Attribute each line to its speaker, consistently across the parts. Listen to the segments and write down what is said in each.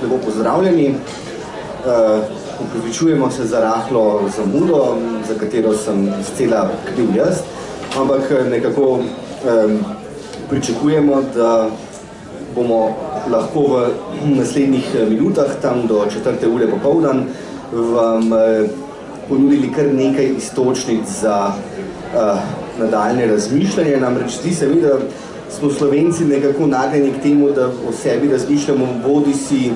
Speaker 1: lepo pozdravljeni. Upravičujemo se za rahlo zamudo, za katero sem izcela kriv jaz, ampak nekako pričakujemo, da bomo lahko v naslednjih minutah, tam do 4. ure popoldan, vam ponudili kar nekaj iztočnic za nadaljne razmišljanje. Namreč zdi se mi, da smo Slovenci nekako nagnjeni k temu, da o sebi razmišljamo bodisi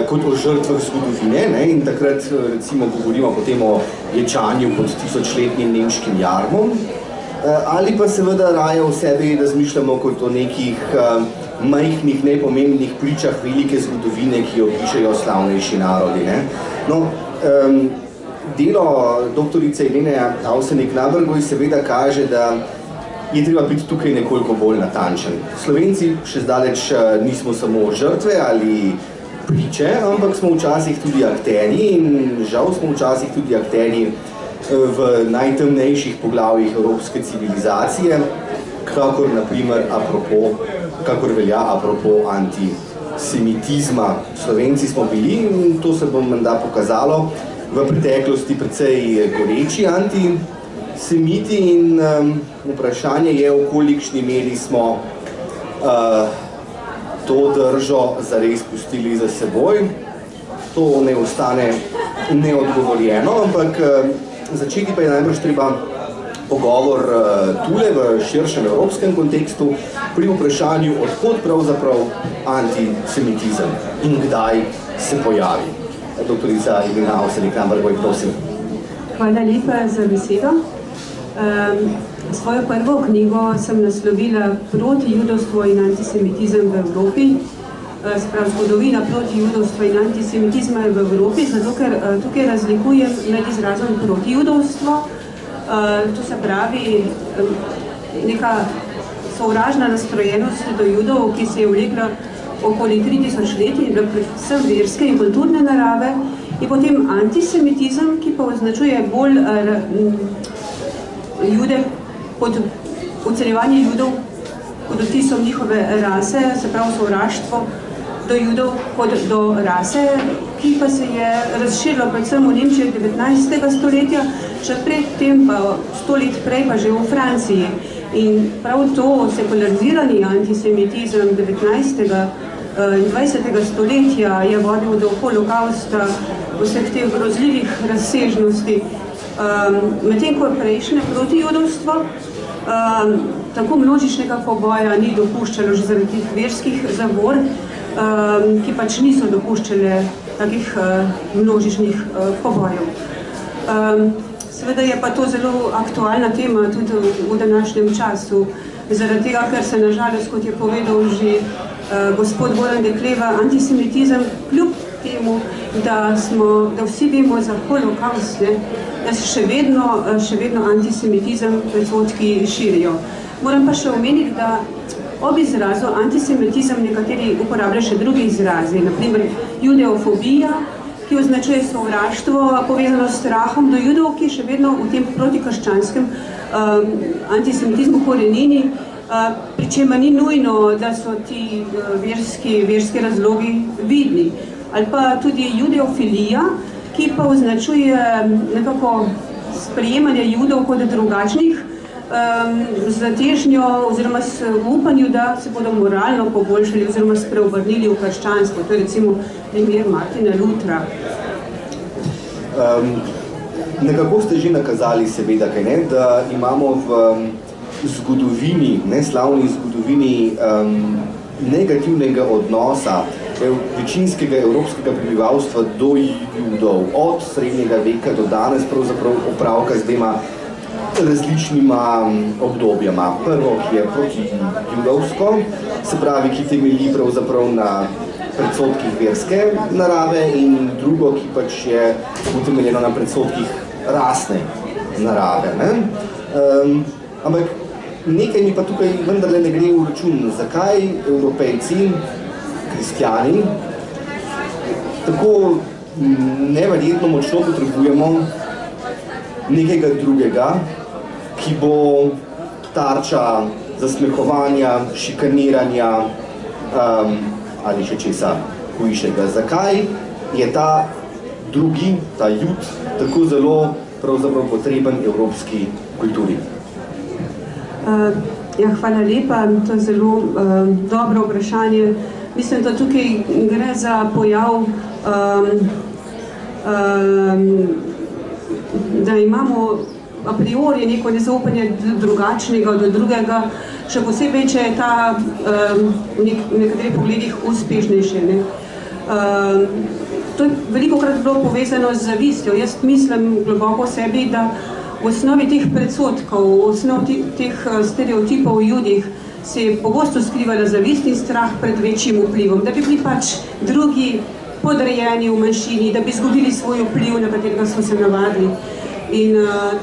Speaker 1: kot o žrtvah zgodovine, ne? In takrat recimo govorimo potem o ječanju pod 1000-letnim nemškim jarmom, ali pa seveda raje o sebi razmišljamo kot o nekih majhnih, nepomembnih pričah velike zgodovine, ki jo pišejo slavnejši narodi. Ne? No, delo doktorice Irene Avsenik-Nabergoj seveda kaže, da je treba biti tukaj nekoliko bolj natančen. Slovenci še zdaleč nismo samo žrtve ali priče, ampak smo včasih tudi akterji in žal smo včasih tudi akterji v najtemnejših poglavjih evropske civilizacije, kakor naprimer kakor velja apropo antisemitizma. Slovenci smo bili, in to se bo menda pokazalo, v preteklosti precej goreči antisemiti in vprašanje je, v kolikšni meri smo to držo zares pustili za seboj. To ne ostane neodgovorjeno, ampak začeti pa je najbrž treba pogovor tule v širšem evropskem kontekstu pri vprašanju, odkot pravzaprav antisemitizem in kdaj se pojavi. Doktorica Irena Avsenik-Nabergoj, prosim.
Speaker 2: Hvala lepa za besedo. Svojo prvo knjigo sem naslovila Proti judovstvo in antisemitizem v Evropi. Sprav zgodovina proti judovstva in antisemitizma je v Evropi, zato ker tukaj razlikujem med izrazom proti judovstvo. To se pravi neka sovražna nastrojenost do judov, ki se je vlekla okoli 3000 let in je bila predvsem verske in kulturne narave, in potem antisemitizem, ki pa označuje bolj jude pod ocenjevanje judov kot odtisom njihove rase, se pravi sovraštvo do judov kot do rase, ki pa se je razširilo predvsem v Nemčiji 19. stoletja, še predtem pa 100 let prej pa že v Franciji. In prav to sekularizirani antisemitizem 19. in 20. stoletja je vodil do holokausta, vseh teh grozljivih razsežnosti. Medtem ko prejšnje protijudovstvo tako množičnega poboja ni dopuščalo že zaradi teh verskih zavor, ki pač niso dopuščale takih množičnih pobojev. Seveda je pa to zelo aktualna tema tudi v današnjem času, zaradi tega, ker se nažalost, kot je povedal že gospod Goran Dekleva, antisemitizem kljub temu, da vsi vemo za holokaust, da se še vedno antisemitizem predsodki širijo. Moram pa še omeniti, da ob izrazu antisemitizem nekateri uporabljajo še drugi izrazi, naprimer judeofobija, ki označuje sovraštvo povezano s strahom do judov, ki še vedno v tem protikrščanskem antisemitizmu korenini, pri čemer ni nujno, da so ti verski razlogi vidni. Ali pa tudi judeofilija, ki pa označuje nekako sprejemanje judov kot drugačnih, z težnjo oziroma s upanju, da se bodo moralno poboljšali oziroma spreobrnili v krščanstvo. To je recimo primer Martina Lutra.
Speaker 1: Nekako ste že nakazali seveda, kaj ne, da imamo v zgodovini, neslavni zgodovini negativnega odnosa večinskega evropskega prebivalstva do judov od srednjega veka do danes pravzaprav opravka z dvema različnima obdobjama. Prvo, ki je protijudovsko, se pravi, ki temelji pravzaprav na predsodkih verske narave, in drugo, ki pač je utemeljeno na predsodkih rasne narave. Ampak nekaj mi pa tukaj vendarle ne gre v račun. Zakaj Evropejci, kristjani, tako neverjetno močno potrebujemo nekega drugega, ki bo tarča zasmehovanja, šikaniranja ali še česa hujšega. Zakaj je ta drugi, ta jud, tako zelo pravzaprav potreben evropski kulturi?
Speaker 2: Ja, hvala lepa, to je zelo dobro vprašanje. Mislim, da tukaj gre za pojav, da imamo a priori neko nezaupanje drugačnega do drugega, še posebej, če je ta v nekaterih pogledih uspešnejši. To je velikokrat bilo povezano z zavistjo. Jaz mislim globoko v sebi, da v osnovi teh predsotkov, v osnovi teh stereotipov o Judih se je pogosto skrivala zavist in strah pred večjim vplivom, da bi bili pač drugi podrejeni v manjšini, da bi izgubili svoj vpliv, na katerega so se navadili. In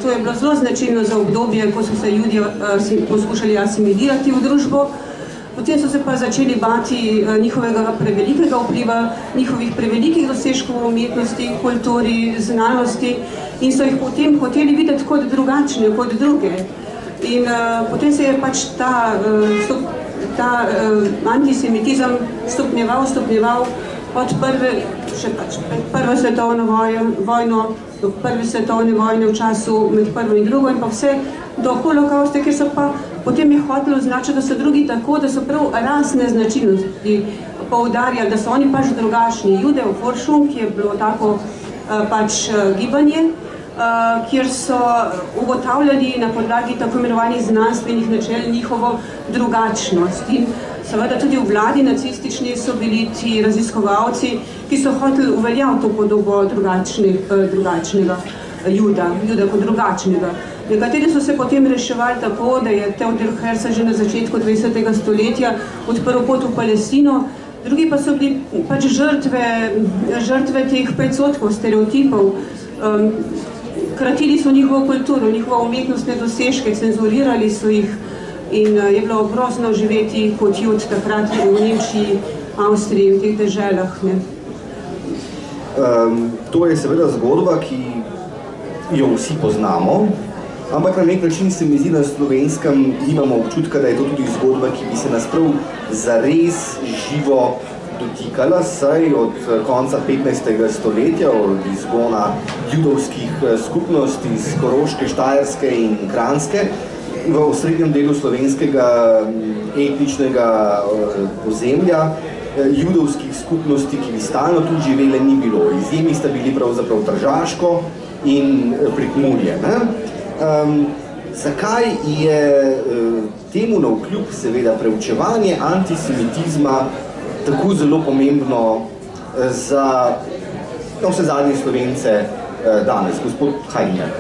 Speaker 2: to je bilo zelo značilno za obdobje, ko so se Judi poskušali asimilirati v družbo. Potem so se pa začeli bati njihovega prevelikega vpliva, njihovih prevelikih dosežkov v umetnosti, kulturi, znanosti in so jih potem hoteli videti kot drugačne, kot druge. In potem se je pač ta antisemitizem stopnjeval od prve svetovne vojno, do prve svetovne vojne v času med prvo in drugo in pa vse do holokausta, kjer so pa potem je hotelo označiti, da so drugi tako, da so prav rasne značilnosti poudarjali, da so oni pač drugačni. Judeo-Forschung, ki je bilo tako pač gibanje, kjer so ugotavljali na podlagi tako imenovanih znanstvenih načel njihovo drugačnost. In seveda tudi v vladi nacistični so bili ti raziskovalci, ki so hoteli uveljaviti to podobo drugačnega juda kot drugačnega. Nekateri so se potem reševali tako, da je Theodor Herzl že na začetku 20. stoletja odprl pot v Palestino, drugi pa so bili pač žrtve teh predsotkov, stereotipov. Kratili so njihovo kulturo, njihovo umetnostne dosežke, cenzurirali so jih in je bilo grozno živeti kot jud takrat v Nemčiji, Avstriji, v teh deželah.
Speaker 1: To je seveda zgodba, ki jo vsi poznamo, ampak na nek način se mi zdi, na Slovenskem imamo občutka, da je to tudi zgodba, ki bi se nas prav zares živo dotikala, saj od konca 15. stoletja, od izgona judovskih skupnosti iz Koroške, Štajerske in Kranjske, v osrednjem delu slovenskega etničnega ozemlja judovskih skupnosti, ki bi stalno tu živele, ni bilo. Izjemi sta bili pravzaprav Tržaško in Prekmurje. Zakaj je temu navkljub seveda preučevanje antisemitizma tako zelo pomembno za vse zadnje Slovence danes? Gospod Hajner.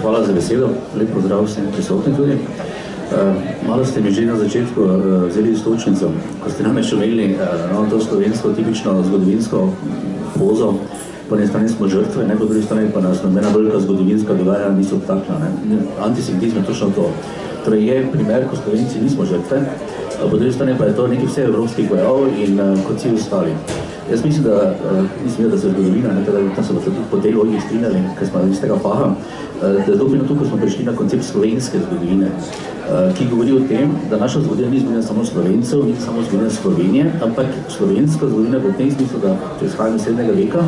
Speaker 3: Hvala za besedo. Lep pozdrav vsem prisotnim tudi. Malo ste mi že na začetku vzeli istočnico, ko ste namreč omenili to slovensko tipično zgodovinsko pozo. Po eni strani smo žrtve, po drugi strani pa nas nobena velika zgodovinska dogajanja niso takla. Antisemitizm je točno to. Torej je primer, ko Slovenci nismo žrtve, po drugi strani pa je to neki vseevropski pojav in kot vsi ostali. Jaz mislim, da se zgodovina, da so tudi po tej logiki strinjali, ker smo iz tega faha, da je dobro tukaj smo prišli na koncept slovenske zgodovine, ki govori o tem, da naša zgodovina ni zgodovina samo Slovencev, ni samo zgodovina Slovenije, ampak slovenska zgodovina v tem smislu, da če izhajamo iz srednjega veka,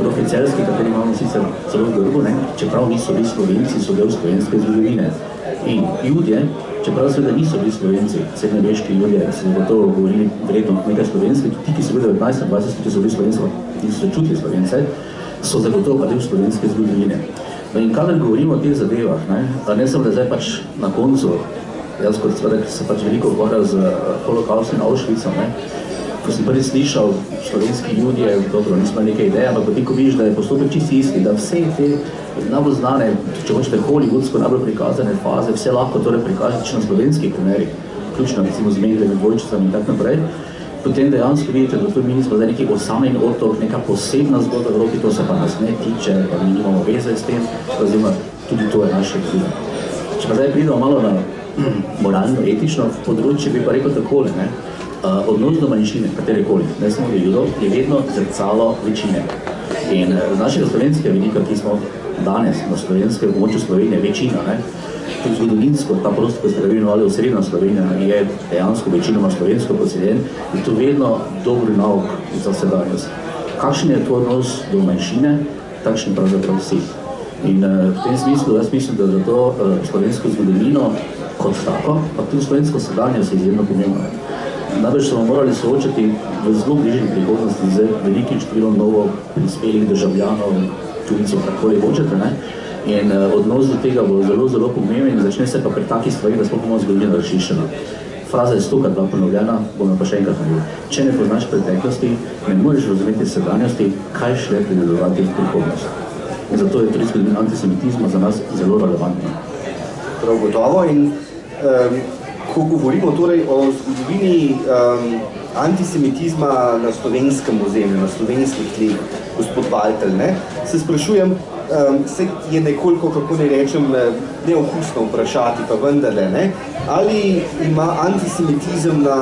Speaker 3: roke Celjski, kateri imamo sicer celo v grbu, čeprav niso bili Slovenci, so del slovenske zgodovine. In Judje, čeprav seveda niso bili Slovenci, srednjeveški Judje, se gotovo govorili verjetno nekaj slovenski, tudi ti, ki so bili v 19. 20. so bili Slovenci, ki so se čutili Slovence, so zagotovo pa del slovenske zgodovine. In kadar govorimo o teh zadevah, ne samo da zdaj pač na koncu, jaz kot seveda, ki se pač veliko ukvarjal z holokaustom in Auschwitzom, ko sem prvi slišal slovenski Judje, dobro, nismo nekaj ideje, ampak potem, ko vidiš, da je postopek čisti isti, da vse te najbolj znane, če hočete hollywoodsko najbolj prikazane faze, vse lahko torej prikažeš na slovenskih primerih, vključno recimo z Menglemi dvojčicami in tak naprej, potem dejansko vidite, da to mi nismo zdaj neki osamljen otok, neka posebna zgodba v Evropi, to se pa nas ne tiče, pa mi nimamo veze s tem, oziroma tudi to je naše zgodba. Če pa zdaj pridemo malo na moralno-etično področje, bi pa rekel takole, odnos do manjšine, katerekoli, ne samo do Judov, je vedno zrcalo večine. In z našega slovenskega vidika, ki smo danes na slovenskem območju Slovenije, večina, tudi zgodovinsko, ta prostor, ko ste ga imenovali osrednja Slovenija, je dejansko večinoma slovensko poseljen, je to vedno dobri nauk za sedanjost. Kakšen je to odnos do manjšine, takšen pravzaprav vsi. In v tem smislu, jaz mislim, da za to slovensko zgodovino kot tako, pa tudi slovensko sedanjost je izjemno pomembno. Največ smo morali soočati v zelo bližnji prihodnosti z velikim številom novo prispelih državljanov, tujcev, kakoli hočete, ne? In odnos do tega bo zelo, zelo pomemben in začne se pa pri takih stvari, da smo bomo zgodovina razšiščena. Fraza je stokrat bila ponovljena, bomo pa še enkrat naredili. Če ne poznaš preteklosti, ne moreš razumeti sedanjosti, kaj šele predvidevati v prihodnosti. In zato je tudi zgodovina antisemitizma za nas zelo relevantna.
Speaker 1: Prav gotovo in ko govorimo torej o zgodovini antisemitizma na slovenskem ozemlju, na slovenskih tleh, gospod Valtelj, se sprašujem, se je nekoliko, kako ne rečem, neokusno vprašati, pa vendarle, ali ima antisemitizem na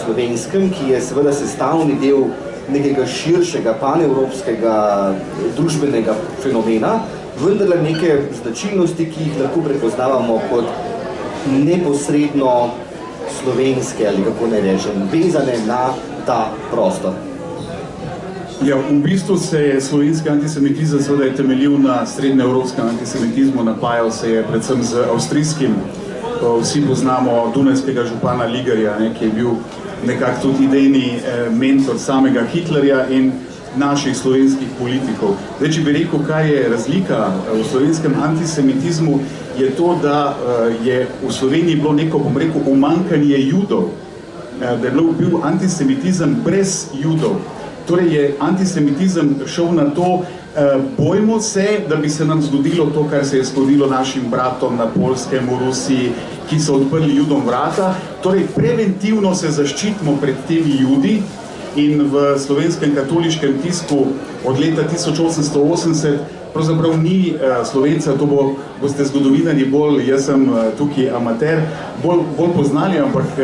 Speaker 1: slovenskem, ki je seveda sestavni del nekega širšega, panevropskega, družbenega fenomena, vendarle neke značilnosti, ki jih lahko prepoznavamo kot neposredno slovenske, ali kako ne rečem, vezane na ta prostor.
Speaker 4: Ja, v bistvu se je slovenski antisemitizem seveda je temeljil na srednjeevropskem antisemitizmu, napajal se je predvsem z avstrijskim. Vsi poznamo dunajskega župana Ligerja, ki je bil nekako tudi idejni mentor samega Hitlerja in naših slovenskih politikov. Zdaj, če bi rekel, kaj je razlika v slovenskem antisemitizmu, je to, da je v Sloveniji bilo neko, bom rekel, umanjkanje judov, da je bil antisemitizem brez judov. Torej je antisemitizem šel na to, bojmo se, da bi se nam zgodilo to, kar se je zgodilo našim bratom na Poljskem, v Rusiji, ki so odprli judom vrata. Torej, preventivno se zaščitimo pred temi judi in v slovenskem katoliškem tisku od leta 1880 pravzaprav ni Slovenca, to boste zgodovinarji bolj, jaz sem tukaj amater, bolj poznali, ampak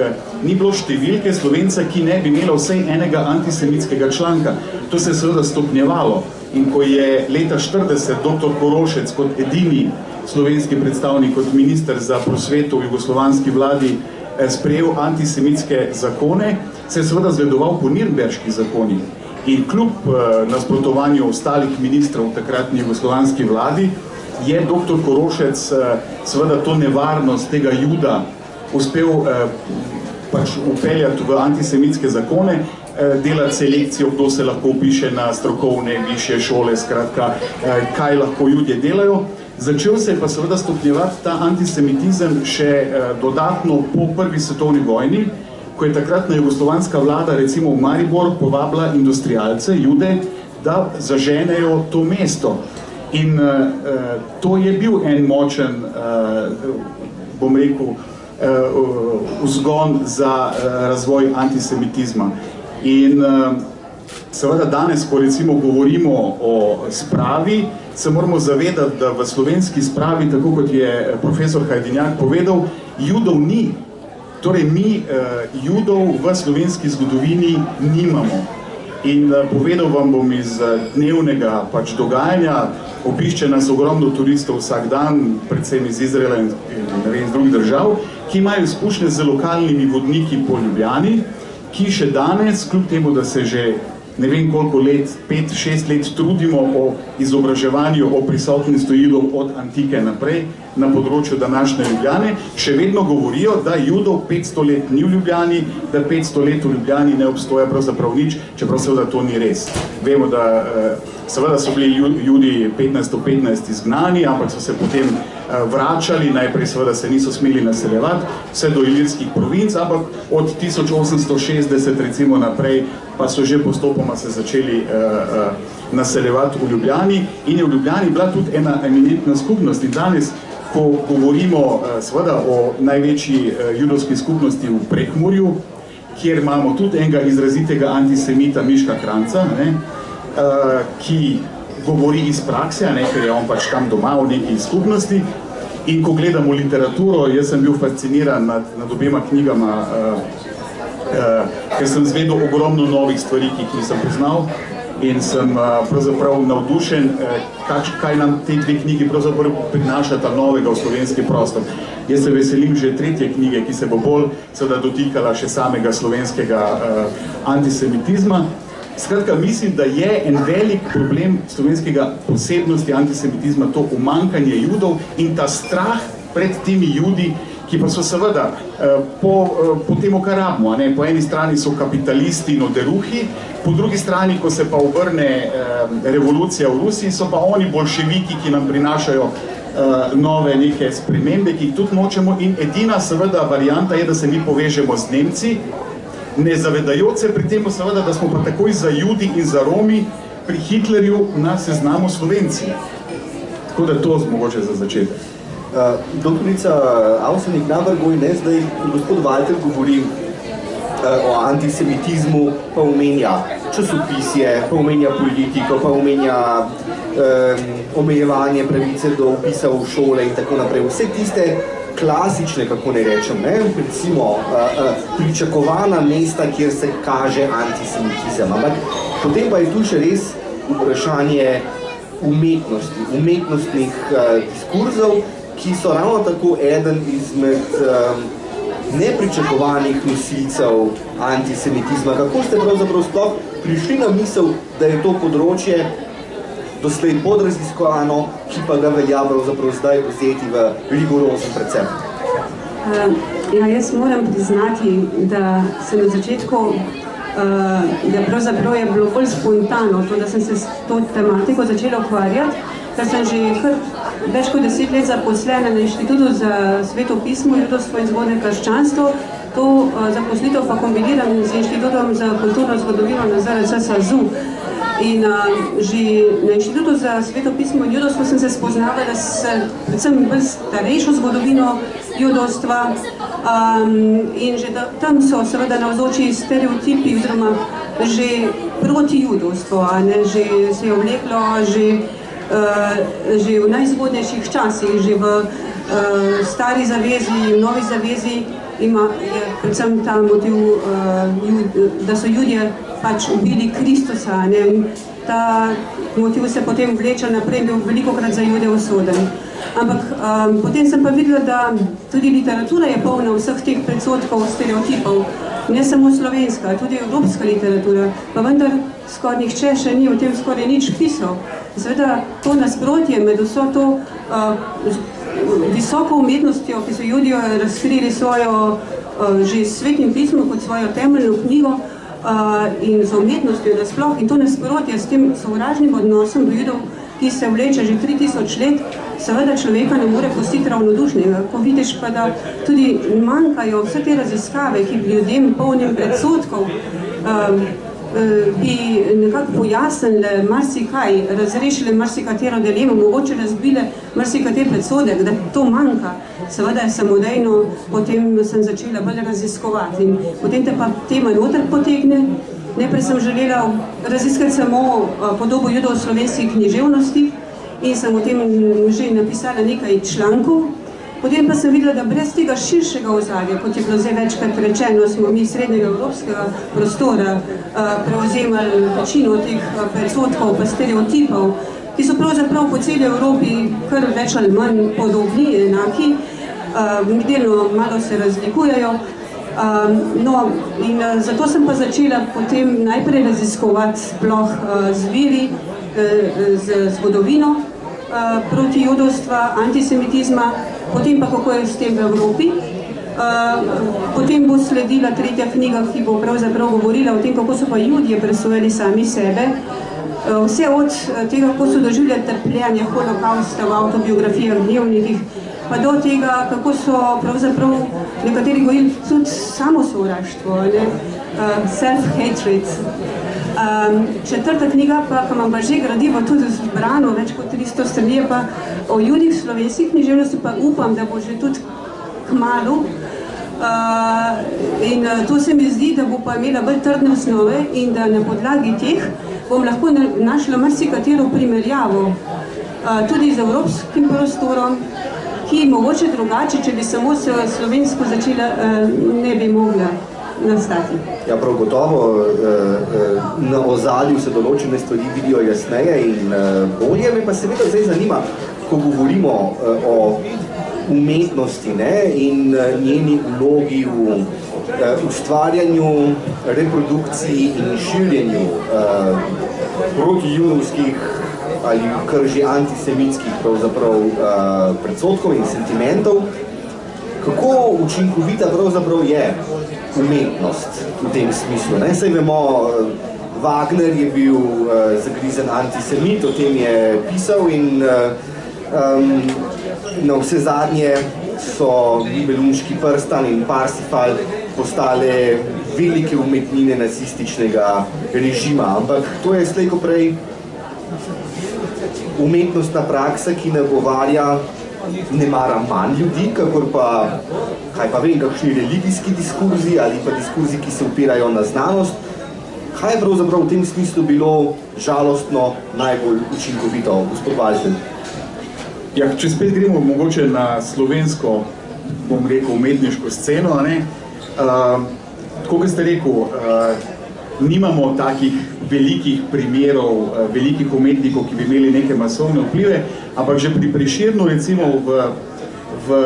Speaker 4: ni bilo številke Slovenca, ki ne bi imela vsej enega antisemitskega članka. To se je seveda stopnjevalo. In ko je leta 40 dr. Korošec kot edini slovenski predstavnik, kot minister za prosveto v jugoslovanski vladi sprejel antisemitske zakone, se je seveda zgledoval po Nürnberških zakonih. In kljub nasprotovanju ostalih ministrov v takratni jugoslovanski vladi je dr. Korošec seveda to nevarnost tega juda uspel upeljati v antisemitske zakone, delati selekcijo, kdo se lahko upiše na strokovne višje šole, skratka, kaj lahko ljudje delajo. Začel se je pa seveda stopnjevati ta antisemitizem še dodatno po prvi svetovni vojni, ko je takratna jugoslovanska vlada recimo v Maribor povabila industrialce, jude, da zaženejo to mesto. In to je bil en močen, bom rekel, vzgon za razvoj antisemitizma. In seveda danes, ko recimo govorimo o spravi, se moramo zavedati, da v slovenski spravi, tako kot je profesor Hajdinjak povedal, judov ni. Torej, mi judov v slovenski zgodovini nimamo. In povedal vam bom iz dnevnega dogajanja, obišče nas ogromno turistov vsak dan, predvsem iz Izraela in iz drugih držav, ki imajo izkušnje z lokalnimi vodniki po Ljubljani, ki še danes, kljub temu, da se že ne vem koliko let, 5-6 let trudimo o izobraževanju, o prisotnosti judov od antike naprej na področju današnje Ljubljane, še vedno govorijo, da judov 500 let ni v Ljubljani, da 500 let v Ljubljani ne obstoja pravzaprav nič, čeprav seveda to ni res. Vemo, da seveda so bili judi 1515 izgnani, ampak so se potem vračali, najprej seveda se niso smeli naseljevati, vse do ilirskih provinc, ampak od 1860 recimo naprej pa so že postopoma se začeli naseljevati v Ljubljani in je v Ljubljani bila tudi ena eminentna skupnost. In danes, ko govorimo seveda o največji judovski skupnosti v Prekmurju, kjer imamo tudi enega izrazitega antisemita Miška Kranca, ki govori iz prakse, ker je on pač tam doma v neki skupnosti. In ko gledamo literaturo, jaz sem bil fasciniran nad obema knjigama, ker sem zvedel ogromno novih stvari, ki jih nisem poznal. in sem pravzaprav navdušen, kaj nam te dve knjigi pravzaprav prinašata novega v slovenski prostor. Jaz se veselim že tretje knjige, ki se bo bolj seveda dotikala še samega slovenskega antisemitizma. Skratka, mislim, da je en velik problem slovenskega posebnosti antisemitizma to umanjkanje Judov in ta strah pred temi Judi, ki pa so seveda po temu, kar rabimo. Po eni strani so kapitalisti in oderuhi, po drugi strani, ko se pa obrne revolucija v Rusiji, so pa oni bolševiki, ki nam prinašajo nove neke spremembe, ki jih tudi nočemo, in edina seveda varianta je, da se mi povežemo z Nemci, ne zavedajoč se pri tem seveda, da smo pa takoj za Judi in za Romi pri Hitlerju na seznamu Slovenci. Tako da to mogoče za začetek.
Speaker 1: Doktorica Avsenik Nabergoj, zdaj gospod Walter govori o antisemitizmu, pa omenja časopisje, pa omenja politiko, pa omenja omejevanje pravice do upisa v šole in tako naprej. Vse tiste klasične, kako ne rečem, recimo pričakovana mesta, kjer se kaže antisemitizem. Ampak potem pa je tu še res vprašanje umetnosti, umetnostnih diskurzov, ki so ravno tako eden izmed nepričakovanih nosilcev antisemitizma. Kako ste pravzaprav sploh prišli na misel, da je to področje doslej podraziskovano, ki pa ga velja pravzaprav zdaj vzeti v rigorozen precep?
Speaker 2: Jaz moram priznati, da se na začetku, da pravzaprav je bilo bolj spontano to, da sem se s to tematiko začela ukvarjati, ker sem že več kot 10 let zaposlena na Inštitutu za svetopismo, judovstvo in zgodnje krščanstvo. To zaposlitev pa kombiniram z Inštitutom za kulturno zgodovino na ZRC SAZU. In že na Inštitutu za svetopismo in judovstvo sem se spoznavala s predvsem bolj starejšo zgodovino judovstva in že tam so seveda navzoči stereotipi oziroma že proti judovstvu, že se je obleklo že v najzgodnejših časih, že v stari zavezi, v novi zavezi je predvsem ta motiv, da so Judje pač ubili Kristusa. Ta motiv se potem vleče naprej, bil velikokrat za Jude usoden. Ampak potem sem pa videla, da tudi literatura je polna vseh teh predsotkov, stereotipov. Ne samo slovenska, tudi evropska literatura, pa vendar skoraj nihče še ni o tem skoraj nič pisal. Seveda to nasprotje med vso to visoko umetnostjo, ki so Judje razkrili svojo že svetim pismom kot svojo temeljno knjigo in z umetnostjo nasploh, in to nasprotje s tem sovražnim odnosom do Judov, ki se vleče že 3000 let, seveda človeka ne more pustiti ravnodušnega. Ko vidiš pa, da tudi manjkajo vse te raziskave, ki bi ljudem polnim predsotkov bi nekako pojasnile marsikaj, razrešile marsikatero dilemo, mogoče razbile marsikater predsodek, da to manjka. Seveda je samodejno, potem sem začela bolj raziskovati in potem te pa tema noter potegne. Najprej sem želela raziskati samo podobo Judov v slovenski književnosti in sem o tem že napisala nekaj člankov. Potem pa sem videla, da brez tega širšega ozadja, kot je bilo zdaj večkrat rečeno, smo mi srednjega evropskega prostora prevzemali večino teh predsotkov pa stereotipov, ki so pravzaprav po celi Evropi kar več ali manj podobni, enaki, delno malo se razlikujejo. No, in zato sem pa začela potem najprej raziskovati sploh z viri, z zgodovino proti judovstva, antisemitizma, potem pa kako je s tem v Evropi. Potem bo sledila tretja knjiga, ki bo pravzaprav govorila o tem, kako so pa Judje presojali sami sebe. Vse od tega, kako so doživljali trpljenje holokausta v avtobiografijah, dnevnikih, pa do tega, kako so pravzaprav nekateri govorili tudi samosovraštvo, self-hatred. Četrta knjiga, ki imam pa že gradivo tudi zbrano, več kot 300 strani, pa o Judih v slovenski književnosti, pa upam, da bo že tudi kmalu. In to se mi zdi, da bo pa imela bolj trdne osnove in da na podlagi teh bom lahko našla marsikatero primerjavo tudi z evropskim prostorom, ki mogoče drugače, če bi samo se slovensko začela, ne bi mogla. nastati.
Speaker 1: Ja, prav gotovo, na ozadju se določene stvari vidijo jasneje in bolje. Me pa seveda zdaj zanima, ko govorimo o umetnosti, ne, in njeni vlogi v ustvarjanju, reprodukciji in širjenju protijudovskih ali kar že antisemitskih pravzaprav predsodkov in sentimentov. Kako učinkovita pravzaprav je umetnost v tem smislu? Ne? Saj vemo, Wagner je bil zagrizen antisemit, o tem je pisal in na vse zadnje so Nibelunški prstan in Parsifal postale velike umetnine nacističnega režima, ampak to je slej ko prej umetnostna praksa, ki nagovarja ne mara manj ljudi, kakor pa, kaj pa vem, kakšni religijski diskurzi ali pa diskurzi, ki se opirajo na znanost. Kaj je pravzaprav v tem smislu bilo žalostno najbolj učinkovito, gospod Valšen?
Speaker 4: Ja, če spet gremo mogoče na slovensko, bom rekel, umetniško sceno, ne? Tako, kot ste rekel, nimamo takih velikih primerov, velikih umetnikov, ki bi imeli neke masovne vplive, ampak že pri Prešernu, recimo v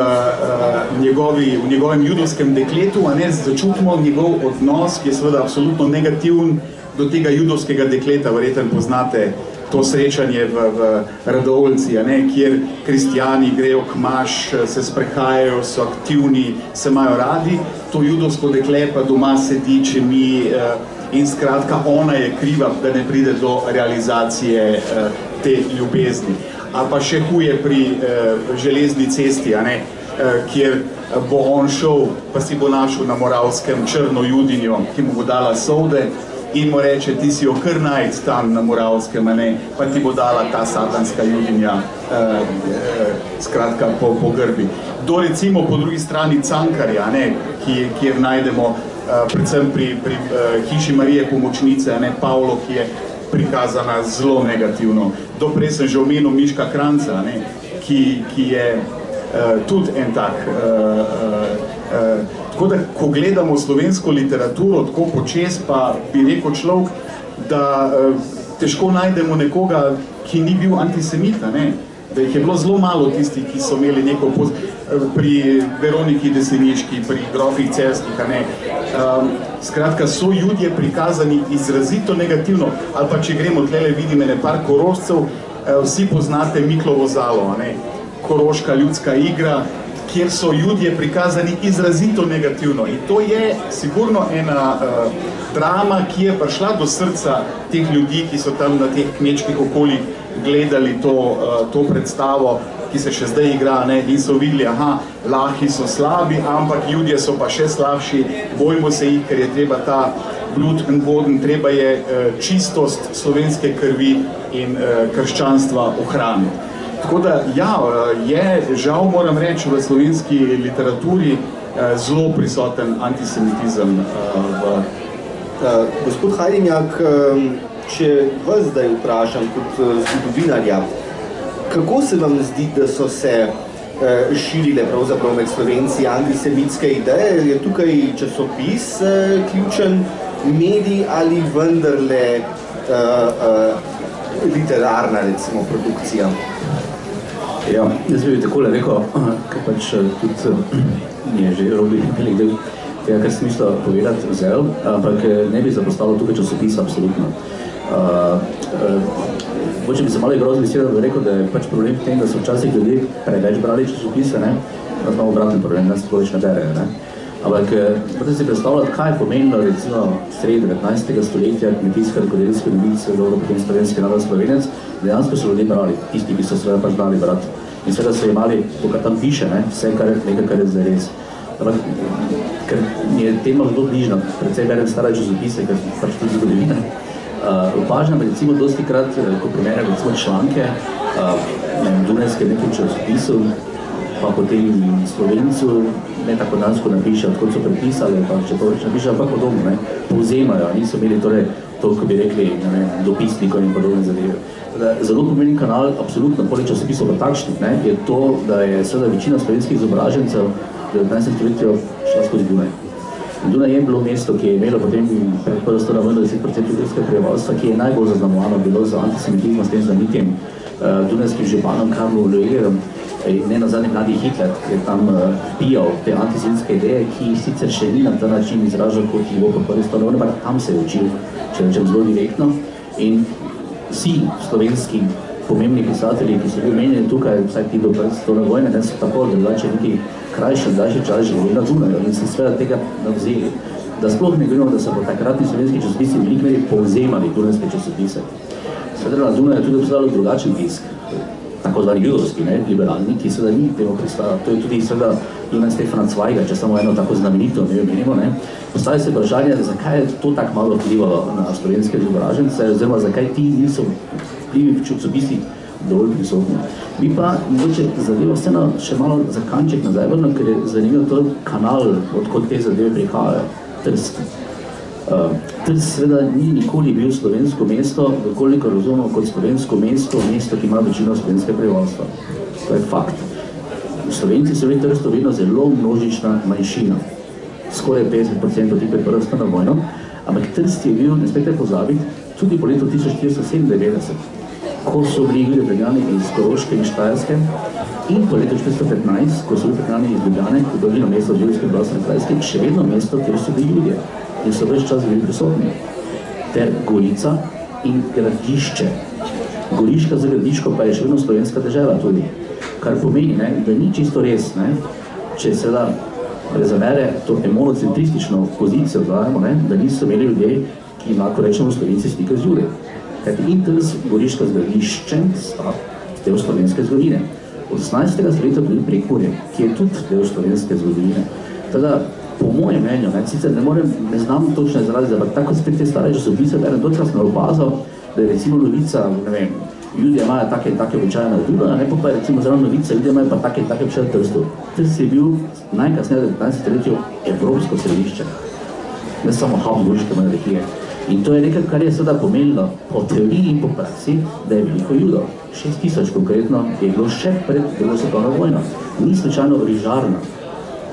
Speaker 4: njegovem judovskem dekletu, začutimo njegov odnos, ki je seveda absolutno negativen do tega judovskega dekleta. Verjetno poznate to srečanje v Radovljici, kjer kristjani grejo k maš, se sprehajajo, so aktivni, se imajo radi, to judovsko dekle pa doma sedi, če mi in skratka ona je kriva, da ne pride do realizacije te ljubezni. Ali pa še huje pri železni cesti, kjer bo on šel, pa si bo našel na Moravskem črno judinjo, ki mu bo dala solde in mu reče, ti si jo kar najd tam na Moravskem, pa ti bo dala ta satanska judinja, skratka po grbi. Do recimo po drugi strani Cankarja, kjer najdemo predvsem pri hiši Marije Pomočnice, Pavlo, ki je prikazana zelo negativno. Doprej sem že omenil Miška Kranjca, ki je tudi en tak. Tako da, ko gledamo slovensko literaturo tako počes, pa bi rekel človek, da težko najdemo nekoga, ki ni bil antisemita, da jih je bilo zelo malo tistih, ki so imeli neko pri Veroniki Deseniški, pri grofih Cerskih, skratka, so Judje prikazani izrazito negativno, ali pa če gremo tlele, vidim ene par Korošcev, vsi poznate Miklovo Zalo, Koroška ljudska igra, kjer so Judje prikazani izrazito negativno. In to je sigurno ena drama, ki je prišla do srca teh ljudi, ki so tam na teh kmečkih okoljih gledali to predstavo, ki se še zdaj igra, in so videli, lahi so slabi, ampak Judje so pa še slabši, bojmo se jih, ker je treba ta blud in boden, treba je čistost slovenske krvi in krščanstva ohraniti. Tako da, ja, je, žal moram reči, v slovenski literaturi zelo prisoten antisemitizem.
Speaker 1: Gospod Hajdinjak, če vas zdaj vprašam kot zgodovinarja, kako se vam zdi, da so se širile pravzaprav med Slovenci antisemitske ideje? Je tukaj časopis ključen medij ali vendarle literarna, recimo, produkcija?
Speaker 3: Ja, jaz bi takole rekel, ker pač tudi mi je že Robi velik del tega, kar sem mislil povedati, vzel, ampak ne bi zapostavil tukaj časopisa, absolutno. Mogoče bi se malo igral z besedo, da bi rekel, da je pač problem v tem, da so včasih ljudje preveč brali časopise, da smo obratni problem, da se tako več ne berejo. Ampak morate si predstavljati, kaj je pomenilo recimo sredi 19. stoletja kmetijska rokodelska novice, dobro potem slovenski narod Slovenec, dejansko so ljudje brali, tisti, ki so seveda pač znali brati. In seveda so imali, pokaj tam piše, vse nekaj, kar je zares. Ampak, ker mi je tema zelo bližna, predvsem berem stare časopise, ker pač tudi zgodovine, opažam recimo dosti krat, ko primerjam recimo članke, Dunajske nekaj časopisov, pa potem Slovencu ne tako dansko napiše, odkot so prepisali, pa če to več napiše, ampak podobno, povzemajo, niso imeli torej to, ko bi rekli, dopisnikov in podobne zadeve. Zelo pomeni kanal, absolutno, poleg časopisov pa takšnih, je to, da je seveda večina slovenskih izobražencev v 19. stoletju šla skozi Dunaj. Dunaj je bilo mesto, ki je imelo potem prvo na vojno 10% judovskega prebivalstva, ki je najbolj zaznamovano bilo za antisemitizmom, s tem zamitjem dunajskim županom Karlom Loegerjem, in ne nazadnje mladi Hitler, ki je tam vpijal te antisemitske ideje, ki sicer še ni na ta način izražal kot Ivo po prvi stvari, ampak tam se je učil, če rečem zelo direktno. In vsi slovenski pomembni pisatelji, ki so bili omenjeni tukaj, vsaj ti do prve svetovne vojne, ne so tako drugače neki krajši, daljši čas živeli na Dunaju in se sveda tega navzeli. Da sploh ne govorimo, da so po takratni slovenski časopisi v veliko meri povzemali dunajske časopise. Sveda na Dunaju je tudi obstajalo drugačen tisk, tako zvani judovski, liberalni, ki seveda ni temu pristala. To je tudi seveda Dunaj Stefana Zweig'a, če samo eno tako znamenito ne omenimo. Postavi se vprašanje, zakaj je to tako malo vplivalo na slovenske izobražence, oziroma zakaj ti niso vplivi v časopisi dovolj prisotni. Bi pa mogoče zadevo vseeno še malo za kanček nazaj vrno, ker je zanimivo to kanal, odkot te zadeve prihajajo. Trst. Trst seveda ni nikoli bil slovensko mesto, dokoliko razumemo kot slovensko mesto, mesto, ki ima večino slovenske prebivalstva. To je fakt. Slovenci so bili Trstu vedno zelo množična manjšina. Skoraj 50% tih prve svetovne vojne, ampak Trst je bil, ne smete pozabiti, tudi po letu 1497, ko so bili Judi pregnani iz Koroške in Štajerske, in po letu 1915, ko so bili pregnani iz Ljubljane, ko je bilo mesto židovske oblasti na Krajski, še vedno mesto, kjer so bili Judje in so več čas bili prisotni. Ter Gorica in Gradišče. Goriška za Gradiško pa je še vedno slovenska dežela tudi, kar pomeni, da ni čisto res, če seveda prezamere to monocentristično pozicijo, da niso imeli ljudje, ki lahko rečemo Slovenci stika z Judi. Kajti Trst, Goriška z Gradiščem sta del slovenske zgodovine. Od 18. stoletja tudi Prekmurje, ki je tudi del slovenske zgodovine. Teda, po mojem mnenju, sicer ne znam točno izraziti, ampak tako spet te stare časopise, dokrat sem opazil, da je recimo novica, ne vem, Judje imajo take in take običaje na Dunaju, pa je recimo zraven novica, Judje imajo pa take in take običaje na Trstu. Trst je bil najkasneje v 19. stoletju evropsko središče, ne samo habsburške monarhije. In to je nekaj, kar je seveda pomenilo po teoriji in po praksi, da je veliko Judov. 6000 konkretno je bilo še pred drugo svetovno vojno. Ni slučajno Rižarna,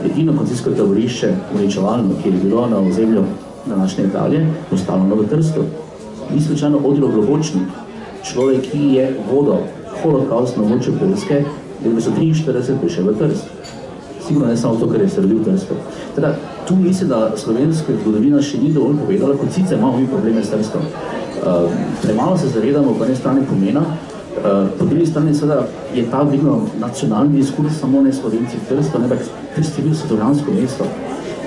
Speaker 3: edino koncentracijsko taborišče uničevalno, kjer je bilo na ozemlju današnje Italije, postavljeno v Trstu. Ni slučajno Odilo Globočnik, človek, ki je vodil holokaust na območju Poljske, da bi so 1943 prišel v Trst. Sigurno ne samo to, ker je se rodil v Trstu. Teda, tu mislim, da slovenska zgodovina še ni dovolj povedala, kot sicer imamo mi probleme s Trstom. Premalo se zavedamo po eni strani pomena, po drugi strani seveda je ta vedno nacionalni diskurs, samo ne Slovenci v Trstu, ampak Trst je bil svetovljansko mesto.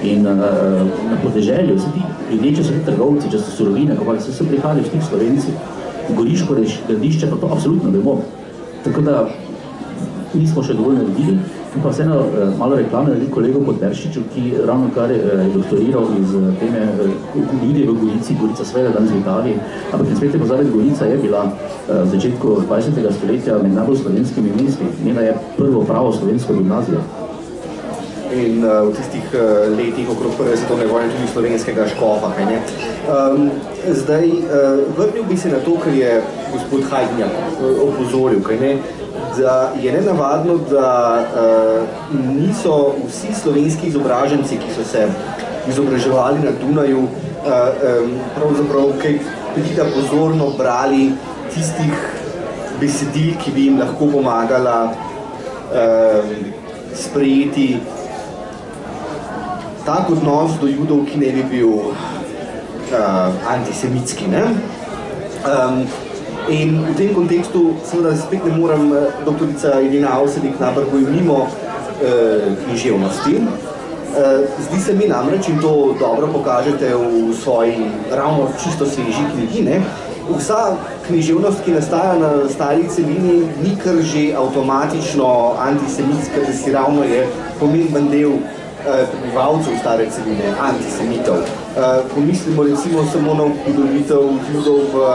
Speaker 3: In na podeželju, vsi ti ljudje, če so ti trgovci, če so surovine, kako so prihajali v tih Slovenci, Goriško Gradišče, pa to absolutno vemo. Tako da nismo še dovolj naredili. In pa vseeno malo reklame naredil kolego Podberšiču, ki ravno kar je doktoriral iz teme Judje v Gorici, Gorica sveda danes v Italiji, ampak ne smete pozabiti, Gorica je bila v začetku 20. stoletja med najbolj slovenskimi mesti. Njena je prvo pravo slovensko gimnazijo.
Speaker 1: In v tistih letih okrog prve svetovne vojne tudi slovenskega škofa, kaj ne? Zdaj, vrnil bi se na to, kar je gospod Hajdnjak opozoril, kaj ne? Da je nenavadno, da niso vsi slovenski izobraženci, ki so se izobraževali na Dunaju, pravzaprav kaj pridita pozorno brali tistih besedil, ki bi jim lahko pomagala sprejeti tak odnos do Judov, ki ne bi bil antisemitski, ne? In v tem kontekstu seveda spet ne moram doktorica Irina Avsenik nabrgoj mimo književnosti. Zdi se mi namreč, in to dobro pokažete v svoji ravno čisto sveži knjigi, ne? Vsa književnost, ki nastaja na stari celini, ni kar že avtomatično antisemitska, da si ravno je pomemben del prebivalcev stare celine, antisemitov. Pomislimo recimo samo na upodobitev Judov v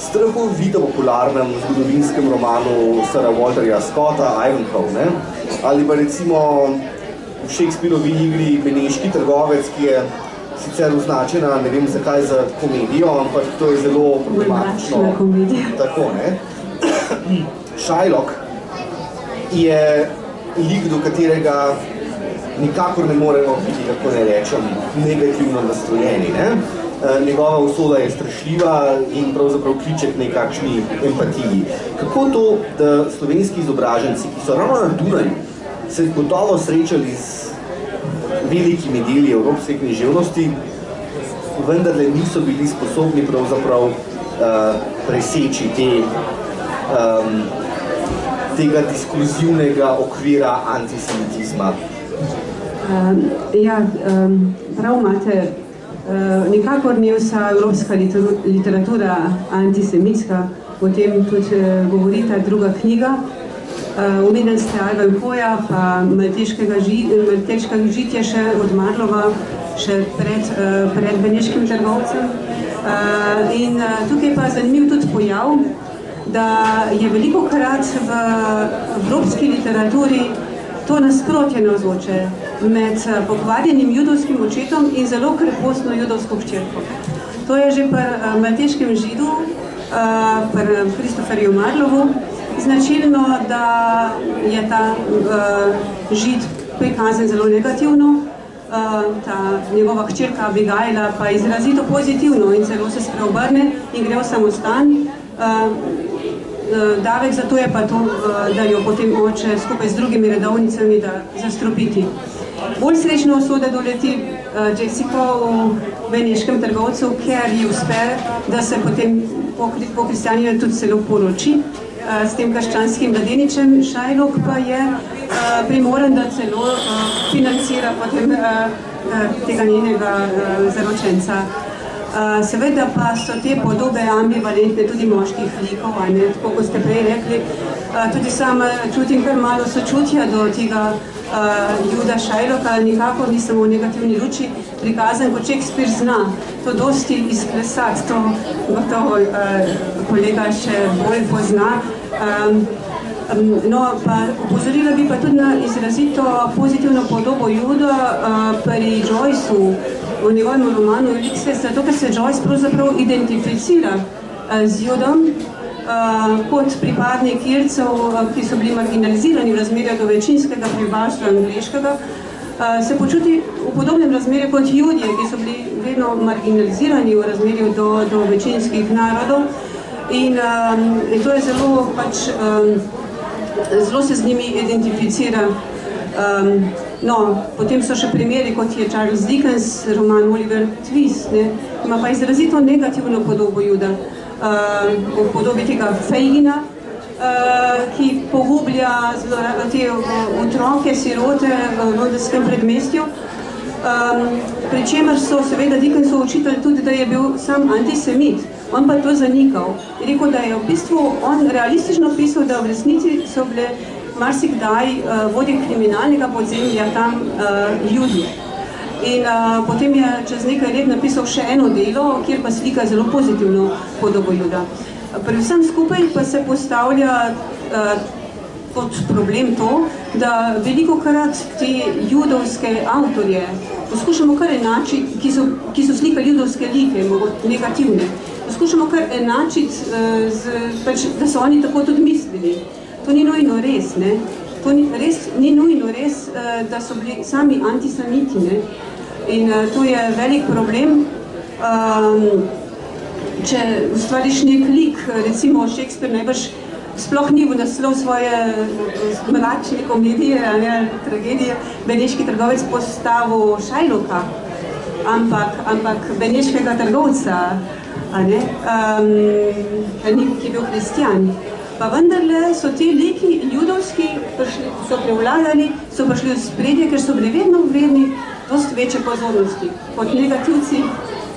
Speaker 1: strahovito popularnem zgodovinskem romanu Sira Walterja Scotta, Ivanhoe, ne? Ali pa recimo v Shakespearovi igri Beneški trgovec, ki je sicer označena, ne vem zakaj, za komedijo, ampak to je zelo problematično. Tako, ne? Shylock je lik, do katerega nikakor ne moremo biti, kako ne rečem, negativno nastrojeni. Ne? Njegova usoda je strašljiva in pravzaprav kliče k nekakšni empatiji. Kako to, da slovenski izobraženci, ki so ravno na Dunaju, se gotovo srečali z velikimi deli evropske književnosti, vendarle niso bili sposobni pravzaprav preseči tega diskurzivnega okvira antisemitizma?
Speaker 2: Prav imate, nikakor ni vsa evropska literatura antisemitska, o tem tudi govori ta druga knjiga. Omenili ste Alba Poja, pa Malteškega žitja še od Marlova, še pred Beneškim trgovcem. In tukaj pa zanimiv tudi pojav, da je veliko krat v evropski literaturi to nasprotje navzoče med pokvarjenim judovskim očetom in zelo krepostno judovsko hčerko. To je že pri Malteškem židu, pri Kristoferju Marlovu, značilno, da je ta žid prikazan zelo negativno, ta njegova hčerka Abigaila pa izrazito pozitivno in celo se spreobrne in gre v samostan. Davek za to je pa to, da jo potem oče skupaj z drugimi redovnicami da zastrupiti. Bolj srečna usoda doleti Jessica v Beneškem trgovcu, ker ji uspe, da se potem po kristjanju tudi celo poroči s tem krščanskim mladeničem. Shylock pa je primoran, da celo financira potem tega njenega zaročenca. Seveda pa so te podobe ambivalentne tudi moških likov, tako kot ste prej rekli. Tudi sama čutim kar malo sočutja do tega Juda Shylocka, nikakor nisem v negativni luči prikazan, kot Shakespeare zna to dosti izklesati, to gotovo kolega še bolj pozna. No, pa opozorila bi pa tudi na izrazito pozitivno podobo Juda pri Joyceu v njegovem romanu Ulysses, zato ker se Joyce pravzaprav identificira z Judom kot pripadnik Ircev, ki so bili marginalizirani v razmerju do večinskega prebivalstva angleškega, se počuti v podobnem razmerju kot Judje, ki so bili vedno marginalizirani v razmerju do večinskih narodov. In to je zelo zelo se z njimi identificira. No, potem so še primeri, kot je Charles Dickens, roman Oliver Twist, ima pa izrazito negativno podobo Juda, v podobi tega Fagina, ki pogublja te otroke, sirote v londonskem predmestju, pri čemer so seveda Dickensov učitelj tudi, da je bil sam antisemit. On pa to zanikal. Je rekel, da je v bistvu on realistično pisal, da v resnici so bile marsikdaj vodje kriminalnega podzemlja tam Judi. In potem je čez nekaj let napisal še eno delo, kjer pa slika zelo pozitivno podobo Juda. Pri vsem skupaj pa se postavlja kot problem to, da velikokrat te judovske avtorje poskušamo kar enačiti, ki so slikali judovske like, negativne, poskušamo kar enačiti, da so oni tako tudi mislili. To ni nujno res, ne? To ni nujno res, da so bili sami antisemiti, ne? In to je velik problem. Če ustvariš nek lik, recimo Shakespeare najbrž sploh ni v naslov svoje mračne komedije, tragedije, Beneški trgovec postavil Shylocka, ampak Beneškega trgovca, ki je bil kristjan. Pa vendarle so ti liki judovski so prevladali, so prišli v spredje, ker so bili vedno vredni dosti večje pozornosti. Kot negativci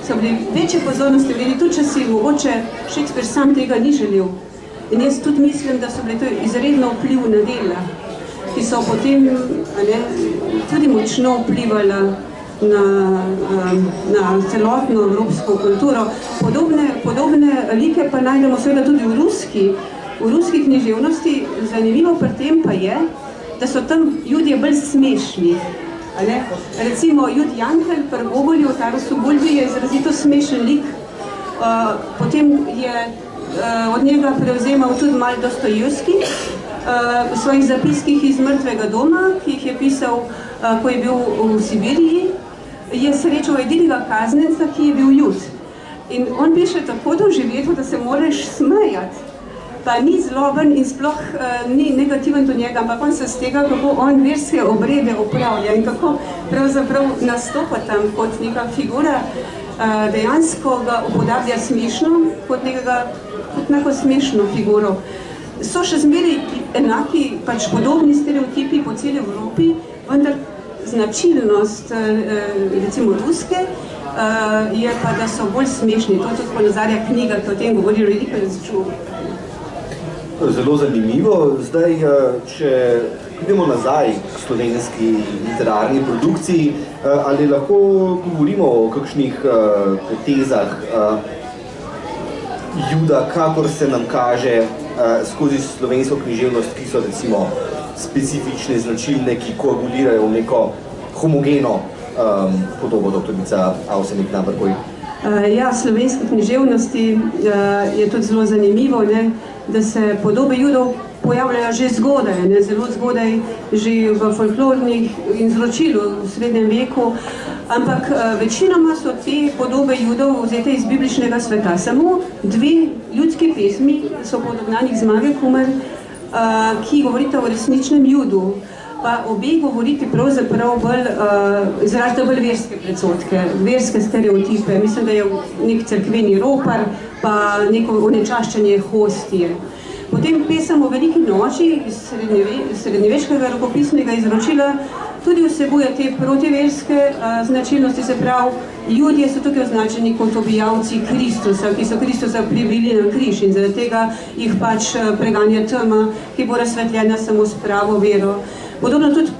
Speaker 2: so bili večje pozornosti vredni, tudi če si mogoče Shakespeare sam tega ni želel. In jaz tudi mislim, da so bile to izredno vplivna dela, ki so potem tudi močno vplivala na celotno evropsko kulturo. Podobne like pa najdemo seveda tudi v ruski književnosti. Zanimivo pri tem pa je, da so tam Judje bolj smešni. Recimo Jud Jankel pri Gogolju v Tarasu Bulbi je izrazito smešen lik. Potem je od njega prevzemal tudi malo Dostojevski v svojih zapiskih iz Mrtvega doma, ki jih je pisal ko je bil v Sibiriji, je srečal edinega kaznenca, ki je bil Jud. In on piše tako doživeto, da se moraš smejati. Pa ni zloben in sploh ni negativen do njega, ampak on se z tega, kako on verske obrede opravlja in kako pravzaprav nastopa tam kot neka figura, dejansko ga upodablja smešno, kot neko smešno figuro. So še zmeraj enaki, pač podobni stereotipi po celi Evropi, vendar značilnost, recimo ruske, je pa, da so bolj smešni. To tudi ponazarja knjiga, ki o tem govori Ridiculous Jew.
Speaker 1: Zelo zanimivo. Zdaj, če idemo nazaj k slovenski literarni produkciji, ali lahko govorimo o kakšnih tezah Juda, kakor se nam kaže skozi slovensko književnost, ki so recimo specifične, značilne, ki koagulirajo v neko homogeno podobo, doktorica Avsenik Nabergoj.
Speaker 2: Ja, v slovenski književnosti je tudi zelo zanimivo, ne, da se podobe Judov pojavljajo že zgodaj, ne, zelo zgodaj, že v folklornih izročilu v srednjem veku, ampak večinoma so te podobe Judov vzete iz bibličnega sveta. Samo dve ljudske pesmi so po dognanjih Zmage Kumer, ki govorita o resničnem Judu. Pa obe govorite pravzaprav bolj, izražite bolj verske predsodke, verske stereotipe. Mislim, da je nek cerkveni ropar, pa neko onečaščanje hostije. Potem pesem o veliki noči iz srednjeveškega rokopisnega izročila tudi vsebuje te protiverske značilnosti, se pravi, Judje so tukaj označeni kot obijalci Kristusa, ki so Kristusa pribili na križ in zaradi tega jih pač preganja tema, ki bo razsvetljena samo s pravo vero. Podobno tudi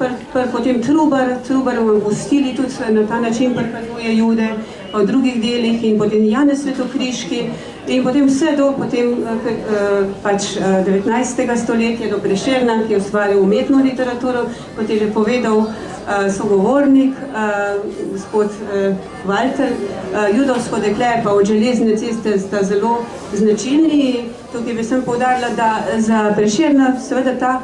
Speaker 2: potem Trubar v Avgustili tudi na ta način prikazuje Jude v drugih delih in potem Janez Svetokriški in potem vse do pač 19. stoletja do Prešerna, ki je ustvaril umetno literaturo, kot je že povedal sogovornik, gospod Walter. Judovsko dekle pa od Železne ceste sta zelo značilni. Tukaj bi sem poudarila, da za Prešerna seveda ta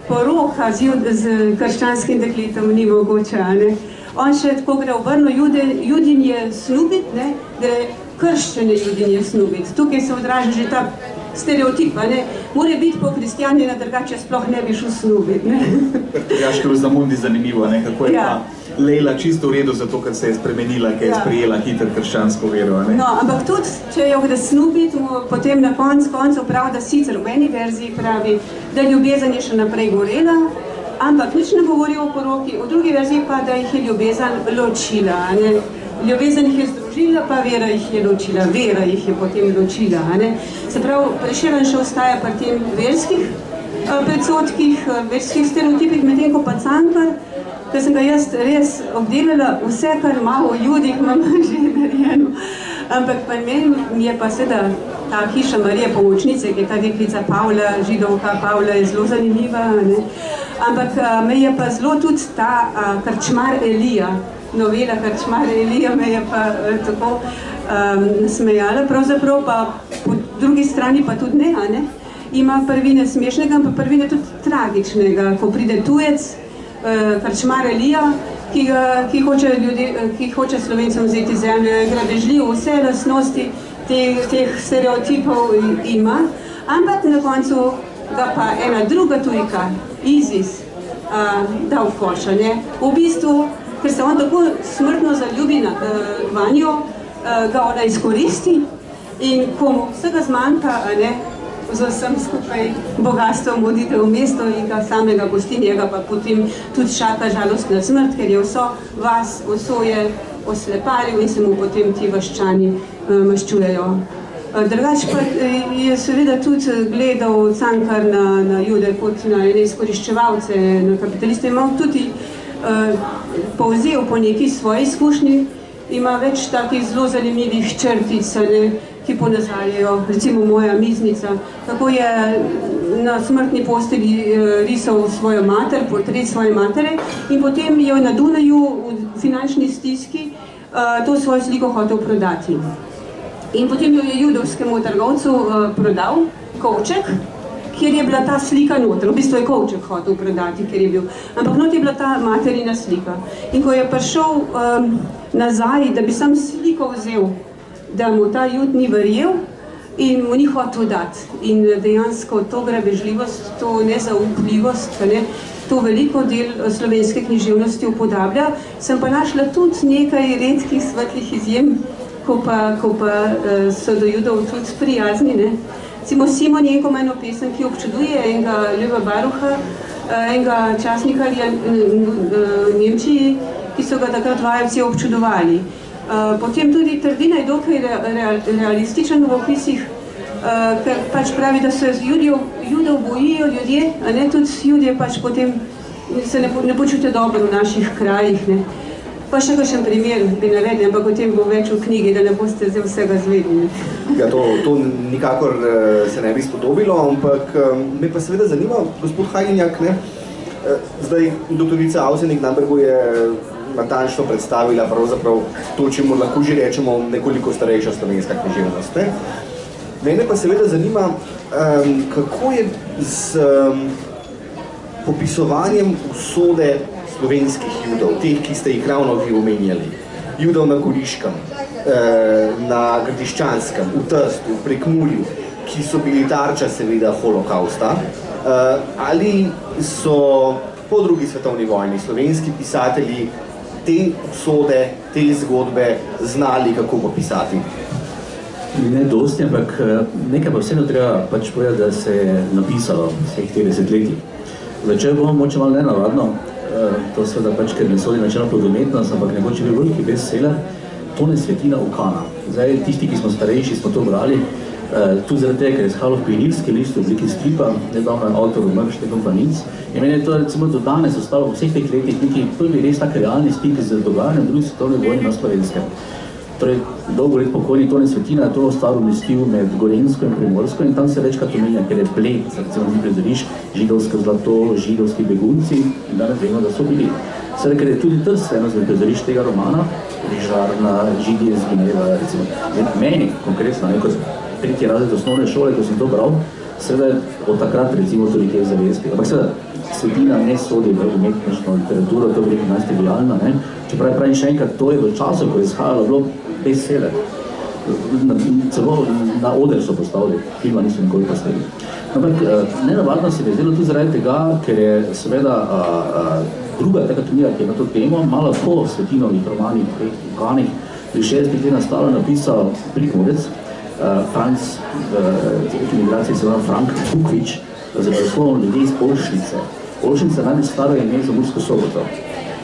Speaker 2: poroka z krščanskim dekletom ni mogoče, ne. On še tako gre obrno, Judin je snubit, ne, gre krščene Judin je snubit. Tukaj se odraža že ta stereotip, ne. Mora biti po kristjanina, drugače sploh ne bi šel snubit, ne.
Speaker 4: Jaškev Zamundi zanimivo, ne, kako je pa Lejla čisto v redu, zato ker se je spremenila, ker je sprejela hiter krščansko vero, ne.
Speaker 2: No, ampak tudi, če jo gre snubit, potem na koncu pravi, da sicer v eni verziji pravi, da ljubezen je še naprej gorela, ampak nič ne govori o poroki, v drugi verziji pa, da jih je ljubezen ločila, ne. Ljubezen jih je združila, pa vera jih je ločila, vera jih je potem ločila, ne. Se pravi, Prešeren še ostaja pri tem verskih predsodkih, verskih stereotipih, medtem ko pa Cankar, ker sem ga jaz res obdelala, vse, kar ima o Judih, imam že narejeno. Ampak pa meni je pa seveda ta hiša Marije Pomočnice, ki je ta deklica Pavla, židovka Pavla, je zelo zanimiva, ne. Ampak me je pa zelo tudi ta Krčmar Elija, novela Krčmar Elija me je pa tako nasmejala, pravzaprav pa po drugi strani pa tudi ne. Ima prvine smešnega, pa prvine tudi tragičnega, ko pride tujec, Krčmar Elija, ki hoče Slovencem vzeti zemljo, je grabežljiv, vse lastnosti teh stereotipov ima, ampak na koncu ga pa ena druga tujka, Isis, da v koša, ne. V bistvu, ker se on tako smrtno zaljubi vanjo, ga ona izkoristi in ko mu vsega zmanjka, ne, z vsem skupaj bogatstvom odide v mesto in ga samega gosti, njega pa potem tudi čaka žalostna smrt, ker je vso je osleparil in se mu potem ti vaščani maščujejo. Drugač pa je seveda tudi gledal Cankar na Jude kot na izkoriščevalce, na kapitaliste. Ima tudi povzel po neki svoji izkušnji, ima več takih zelo zanimivih črtic, ki ponazarjajo, recimo moja miznica, kako je na smrtni postelji risal svojo mater, portret svoje matere in potem je na Dunaju v finančni stiski to svojo sliko hotel prodati. In potem jo je judovskemu trgovcu prodal kovček, kjer je bila ta slika noter. V bistvu je kovček hotel prodati, kjer je bil. Ampak not je bila ta materina slika. In ko je prišel nazaj, da bi sam sliko vzel, da mu ta Jud ni verjel in mu ni hotel dati. In dejansko to grabežljivost, to nezaupljivost, to veliko del slovenske književnosti upodablja. Sem pa našla tudi nekaj redkih svetlih izjem, ko pa so do Judov tudi prijazni. Recimo Simon Jenko ima eno pesem, ki občuduje enega Leva Baruha, enega časnika v Nemčiji, ki so ga takrat vajevci občudovali. Potem tudi Trdina je dokaj realističen v opisih, ker pač pravi, da se Judov bojijo ljudje, a ne tudi ljudje pač potem se ne počutijo dobro v naših krajih. Pa še kakšen primer bi navedli, ampak o tem bo več v knjigi, da ne boste zdaj vsega zvedli.
Speaker 1: Ja, to nikakor se ne bi spodobilo, ampak me pa seveda zanima, gospod Hagenjak, zdaj doktorica Avsenik Nambergu je natančno predstavila pravzaprav to, čemu lahko že rečemo nekoliko starejša slovenska književnost. Mene pa seveda zanima, kako je z popisovanjem usode slovenskih Judov, teh, ki ste jih ravno vi omenjali. Judov na Goriškem, na Gradiščanskem, v Trstu, v Prekmurju, ki so bili tarča seveda holokausta, ali so po drugi svetovni vojni slovenski pisatelji te usode, te zgodbe znali kako popisati?
Speaker 3: Ne dosti, ampak nekaj pa vseeno treba pač povedati, da se je napisalo vseh 30 letih. Začel bomo moče malo nenavadno, to seveda pač, ker ne sodi načelno pod umetnost, ampak nekoče bi veliki bestseller, Tone Svetina Ukana. Zdaj, tisti, ki smo starejši, smo to brali, tudi zaradi tega, ker je izhajalo v pionirski list v obliki stripa, nedavno je avtor umrl Štefan Panic. In meni je to recimo do danes ostalo v vseh teh letih neki prvi res tak realni stik z dogajanjem drugi svetovne vojne na Slovenskem. Torej, dolgo let pokojni Tone Svetina je to stvar umestil med Gorenjsko in Primorsko in tam se večkrat omenja, ker je Bled, recimo ni prizoriš, židovsko zlato, židovski begunci in danes vemo, da so bili. Seveda, ker je tudi Trst eno z prizoriš tega romana, Žarna, Židije z Gineva, recimo. Meni, konkretno, kot tretji razred osnovne šole, ko sem to bral, seveda od takrat recimo tudi teh zavesti. Ampak seveda, Svetina ne sodi v umetniško literaturo, to je nekaj trivialno, čeprav pravim še enkrat, to je v času, ko je izhajalo bilo bestseller. Celo na oder so postavili, filma niso nikoli postavili. Ampak nenavadno se mi je zdelo tudi zaradi tega, ker je seveda druga tega knjiga, ki je na to temo, malo po Svetinovih romanih, Ukanih, pri 60 let nastalo napisal Prekmurec, Franc, emigracije se vam Frank Bukvič, za naslovom Ljudje iz Olšnice. Olšnica je najbolj staro ime za Mursko Soboto.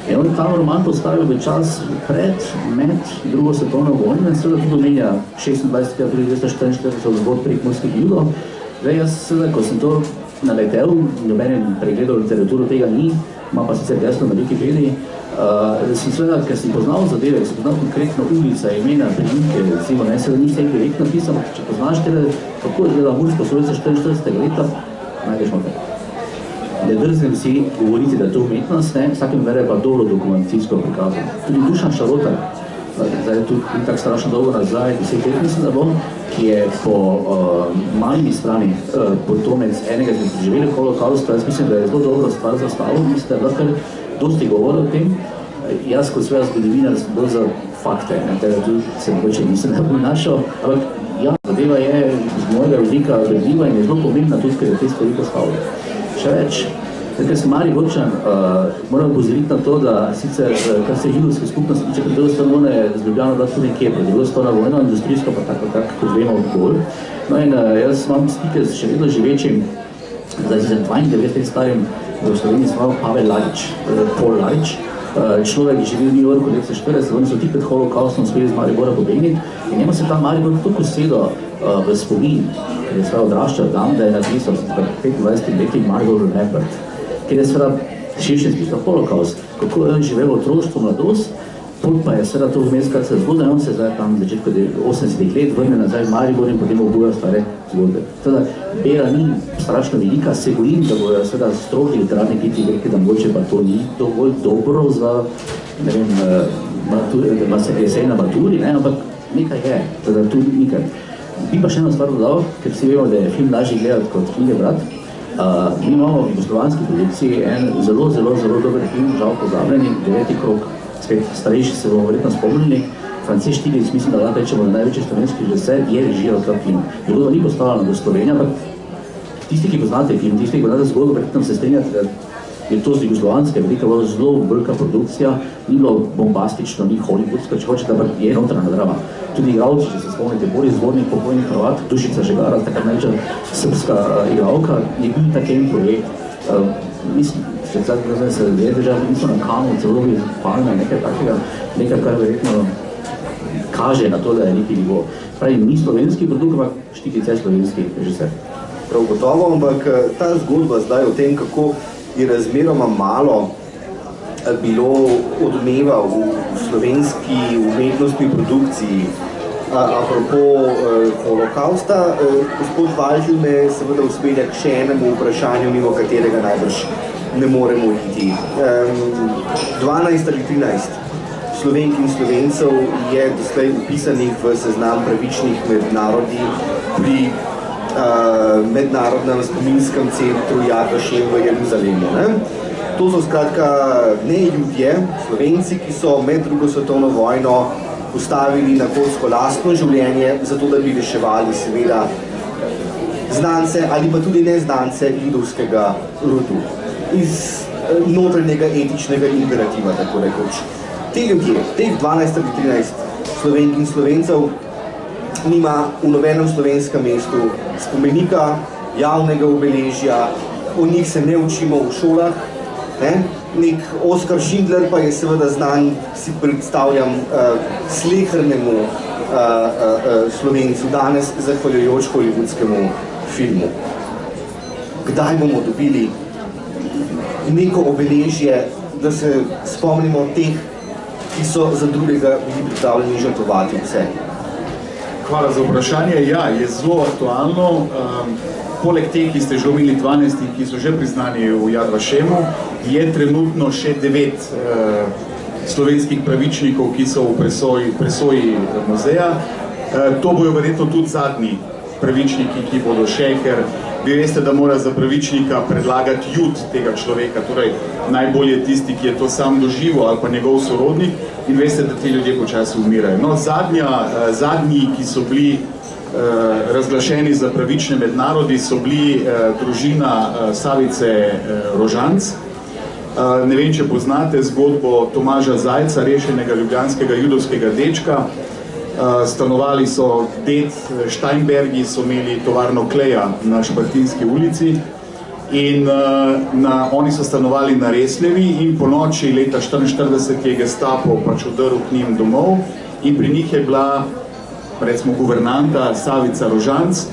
Speaker 3: In on ta roman postavil v čas pred, med drugo svetovno vojno in seveda tudi omenja 26. april 1944 zgod prekmurskih Judov. Zdaj, jaz seveda, ko sem to naletel, nobenem pregledal literaturo tega ni, ima pa sicer desno na Wikipediji, sem seveda, ker sem poznal zadeve, sem poznal konkretno ulica, imena, priimke, recimo, ne, seveda ni vse direkt napisal, če poznaš tebe, kako je gledala Mursko Soboto 44. leta, najdeš malo. Ne drznem si govoriti, da je to umetnost, vsakem vere pa dobro dokumentacijsko prikazano. Tudi Dušan Šarotar, zdaj je tudi tako strašno dolgo nazaj, 10 let mislim, da bom, ki je po malimi strani potomec enega z preživeli holokausta, jaz mislim, da je zelo dobro stvar zastavil, mislim, da je lahko dosti govoril o tem. Jaz kot svega zgodovinar sem bolj za fakte, tega tudi se mogoče nisem najbolj našel, ampak ja, zadeva je z mojega vidika odredljiva in je zelo pomembna tudi, ker je te stvari postavlja. Še več, ker sem Mariborčan, moram pozoriti na to, da sicer, kar se židovske skupnosti tiče, predelo stanovne z Ljubljano da tudi nekje, predelo stavna vojna, industrijsko pa tako, kot vemo, bolj. No in jaz imam stike s še vedno živečim, zdaj se 92 let starim, v Sloveniji sem imel Pavel Larič, Paul Larič, človek, ki živi v New Yorku leta 40, oni so tik pred holokaustom uspeli z Maribora pobegniti in njemu se ta Maribor toliko sedo v spomin, ker je sveda odraščal tam, da je napisal 25 leti Maribor Remembered, ker je sveda širše spisal holokaust, kako je on živel otroštvo, mladost, pot pa je sveda to vmes, kar se zgodilo, on se zdaj tam v začetku 80 let vrne nazaj v Maribor in potem obuja stare zgodbe. Teda, bera ni strašno velika, se bojim, da bojo sveda strogi literarni kriti rekli, da mogoče pa to ni dovolj dobro za, ne vem, esej na maturi, ampak nekaj je, teda tu nekaj. Bi pa še eno stvar dodal, ker vsi vemo, da je film lažje gledati kot knjige brati. Mi imamo v jugoslovanski produkciji en zelo dober film, žal pozabljeni, 9. krog, spet starejši se bomo verjetno spomnili. Frances Štiglic, mislim, da lahko rečemo, da največji slovenski režiser je režiral ta film. Zgodba ni postavljena do Slovenije, ampak tisti, ki poznate film, tisti, ki poznate zgodbo, verjetno se strinjate, da je to z jugoslovanske, velika bila zelo velika produkcija, ni bilo bombastično, ni hollywoodska, če hočete, ampak je notranja drama. Tudi igralci, če se spomnite, Boris Dvornik, pokojni Hrvat, Dušica Žegara, takrat največja srpska igralka, je bil takem projekt. Mislim, če se dve države, niso na Kanu, celovi Palme, nekaj takega, nekaj, kar verjetno kaže na to, da je neki nivo. Pravi, ni slovenski produkt, ampak Štiglic je slovenski režiser.
Speaker 1: Prav gotovo, ampak ta zgodba zdaj o tem, kako je razmeroma malo bilo odmeva v slovenski umetnostni produkciji. Apropo holokausta, gospod Valžil me seveda uspelja k še enemu vprašanju, mimo katerega najbrž ne moremo iti. 12 ali 13 Slovenk in Slovencev je doslej upisanih v seznam pravičnih med narodi pri mednarodnem spominskem centru Yad Vashem v Jeruzalemu. To so skratka ne ljudje, Slovenci, ki so med drugo svetovno vojno postavili na kocko lastno življenje, zato da bi reševali seveda znance ali pa tudi neznance judovskega rodu iz notranjega etičnega imperativa, tako rekoč. Te ljudje, teh 12 ali 13 Slovenk in Slovencev nima v nobenem slovenskem mestu spomenika, javnega obeležja, o njih se ne učimo v šolah. Nek Oskar Schindler pa je seveda znan, si predstavljam, slehernemu Slovencu danes, zahvaljujoč hollywoodskemu filmu. Kdaj bomo dobili neko obeležje, da se spomnimo teh, ki so za drugega bili pripravljeni žrtvovati vse?
Speaker 4: Hvala za vprašanje. Ja, je zelo aktualno. Poleg teh, ki ste že omenili 12, ki so že priznani v Yad Vashemu, je trenutno še 9 slovenskih pravičnikov, ki so v presoji muzeja. To bojo verjetno tudi zadnji pravičniki, ki bodo še, ker vi veste, da mora za pravičnika predlagati jud tega človeka, torej najbolje tisti, ki je to sam doživel ali pa njegov sorodnik, in veste, da ti ljudje počasi umirajo. No, zadnji, ki so bili razglašeni za pravične med narodi, so bili družina Savice Rožanc. Ne vem, če poznate zgodbo Tomaža Zajca, rešenega ljubljanskega judovskega dečka. Stanovali so ded Steinbergi, so imeli tovarno kleja na Šmartinski ulici in oni so stanovali na Resljevi in po noči leta 1944 je Gestapo pač vdrl k njim domov in pri njih je bila, recimo, guvernanta Savica Rožanc,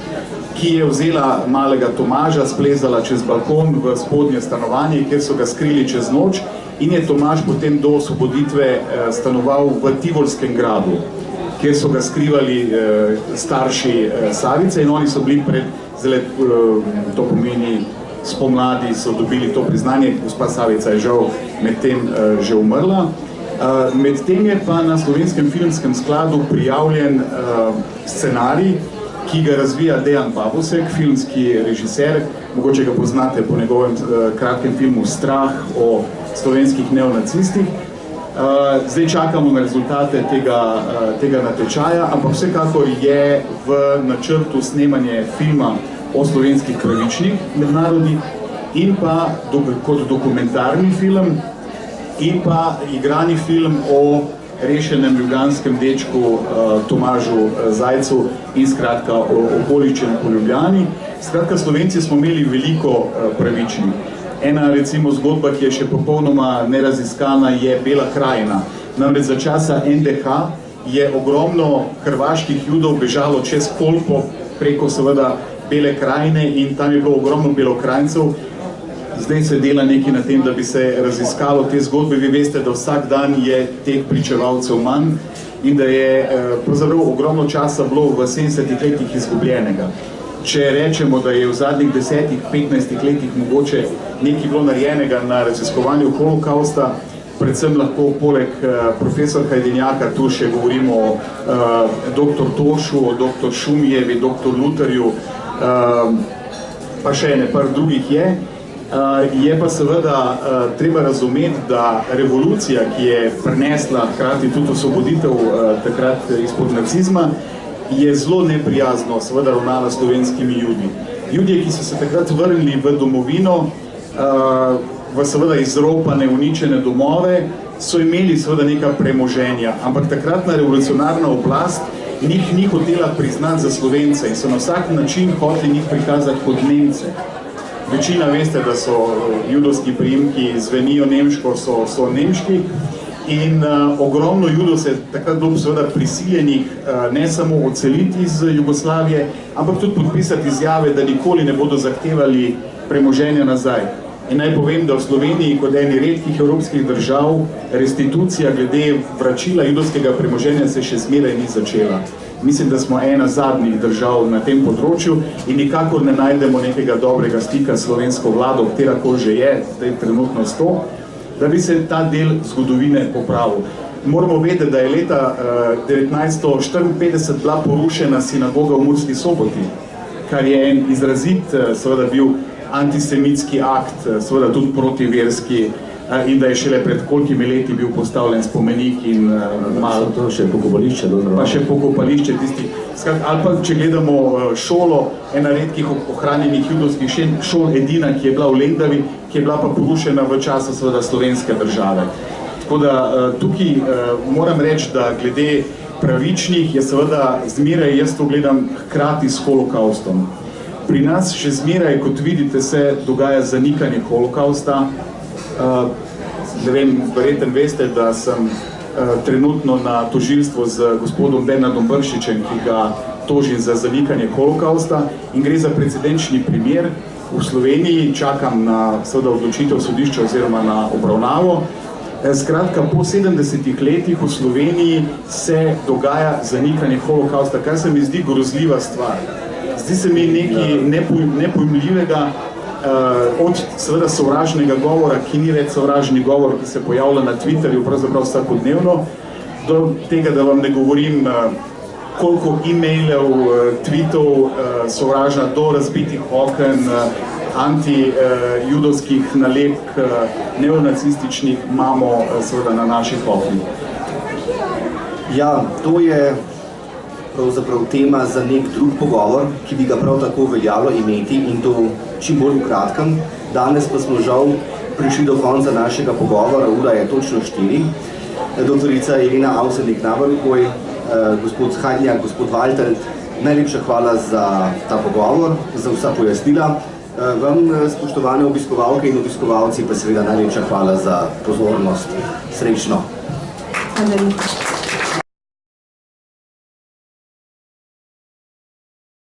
Speaker 4: ki je vzela malega Tomaža, splezala čez balkon v spodnje stanovanje, kjer so ga skrili čez noč in je Tomaž potem do osvoboditve stanoval v Tivolskem gradu, kjer so ga skrivali starši Savice in oni so bili to pomeni spomladi, so dobili to priznanje, gospa Savica je žal medtem že umrla. Medtem je pa na Slovenskem filmskem skladu prijavljen scenarij, ki ga razvija Dejan Babosek, filmski režiser, mogoče ga poznate po njegovem kratkem filmu Strah o slovenskih neonacistih. Zdaj čakamo na rezultate tega natečaja, ampak vsekakor je v načrtu snemanje filma o slovenskih pravičnih med narodi in pa kot dokumentarni film in pa igrani film o rešenem ljubljanskem dečku Tomažu Zajcu in skratka o okoliščini po Ljubljani. Skratka, Slovenci smo imeli veliko pravičnih. Ena recimo zgodba, ki je še popolnoma neraziskana, je Bela krajina. Namreč za časa NDH je ogromno hrvaških judov bežalo čez Kolpo preko seveda Bele krajine in tam je bilo ogromno Belokranjcev. Zdaj se dela nekaj na tem, da bi se raziskalo te zgodbe. Vi veste, da vsak dan je teh pričevalcev manj in da je pravzaprav ogromno časa bilo v 70 letih izgubljenega. Če rečemo, da je v zadnjih 10-15 letih mogoče nekaj bilo narejenega na raziskovanju holokausta, predvsem lahko poleg profesor Hajdenjaka, tu še govorimo o dr. Tošu, o dr. Šumijevi, dr. Lutarju, pa še ene par drugih je pa seveda treba razumeti, da revolucija, ki je prinesla hkrati tudi osvoboditev takrat izpod nacizma, je zelo neprijazno seveda ravnala slovenskimi Judi. Ljudje, ki so se takrat vrnili v domovino, v seveda izropane, uničene domove, so imeli seveda neka premoženja, ampak takratna revolucionarna oblast njih ni hotela priznati za Slovence in so na vsak način hoteli njih prikazati kot Nemce. Večina veste, da so judovski priimki zvenijo nemško, so nemški in ogromno Judov se takrat bilo seveda prisiljenih ne samo odseliti iz Jugoslavije, ampak tudi podpisati izjave, da nikoli ne bodo zahtevali premoženja nazaj. In naj povem, da v Sloveniji kot eni redkih evropskih držav restitucija glede vračila judovskega premoženja se še zmeraj ni začela. Mislim, da smo ena zadnjih držav na tem področju in nikakor ne najdemo nekega dobrega stika s slovensko vlado, katerakoli že je, zdaj trenutno s to, da bi se ta del zgodovine popravil. Moramo vedeti, da je leta 1954 bila porušena sinagoga v Murski Soboti, kar je en izrazit, seveda bil antisemitski akt, seveda tudi protiverski, in da je šele pred kolikimi leti bil postavljen spomenik in malo
Speaker 3: to še pokopališče,
Speaker 4: pa še pokopališče tistih. Ali pa, če gledamo šolo, ena redkih ohranjenih judovskih šol, edina, ki je bila v Lendavi, ki je bila pa porušena v času seveda slovenske države. Tako da tukaj moram reči, da glede pravičnih je seveda zmeraj, jaz to gledam hkrati s holokaustom. Pri nas še zmeraj, kot vidite, se dogaja zanikanje holokausta. Ne vem, verjetno veste, da sem trenutno na tožilstvu z gospodom Bernardom Bršičem, ki ga tožim za zanikanje holokausta in gre za precedenčni primer. V Sloveniji čakam na seveda odločitev sodišča oziroma na obravnavo. Skratka, po 70 letih v Sloveniji se dogaja zanikanje holokausta, kar se mi zdi grozljiva stvar. Zdi se mi nekaj nepojmljivega od seveda sovražnega govora, ki ni več sovražni govor, ki se pojavlja na Twitterju pravzaprav vsakodnevno, do tega, da vam ne govorim, koliko e-mailov, tweetov sovražna do razbitih oken, anti-judovskih nalepk, neonacističnih imamo seveda na naših oknih.
Speaker 1: Ja, to je pravzaprav tema za nek drug pogovor, ki bi ga prav tako veljalo imeti in to čim bolj v kratkem. Danes pa smo žal prišli do konca našega pogovora, ura je točno 4. Doktorica Irena Avsenik-Naberkoj, gospod Hajnjak, gospod Valter, najlepša hvala za ta pogovor, za vsa pojasnila. Vam, spoštovane obiskovalke in obiskovalci, pa seveda najlepša hvala za pozornost. Srečno!
Speaker 2: Hvala lepa.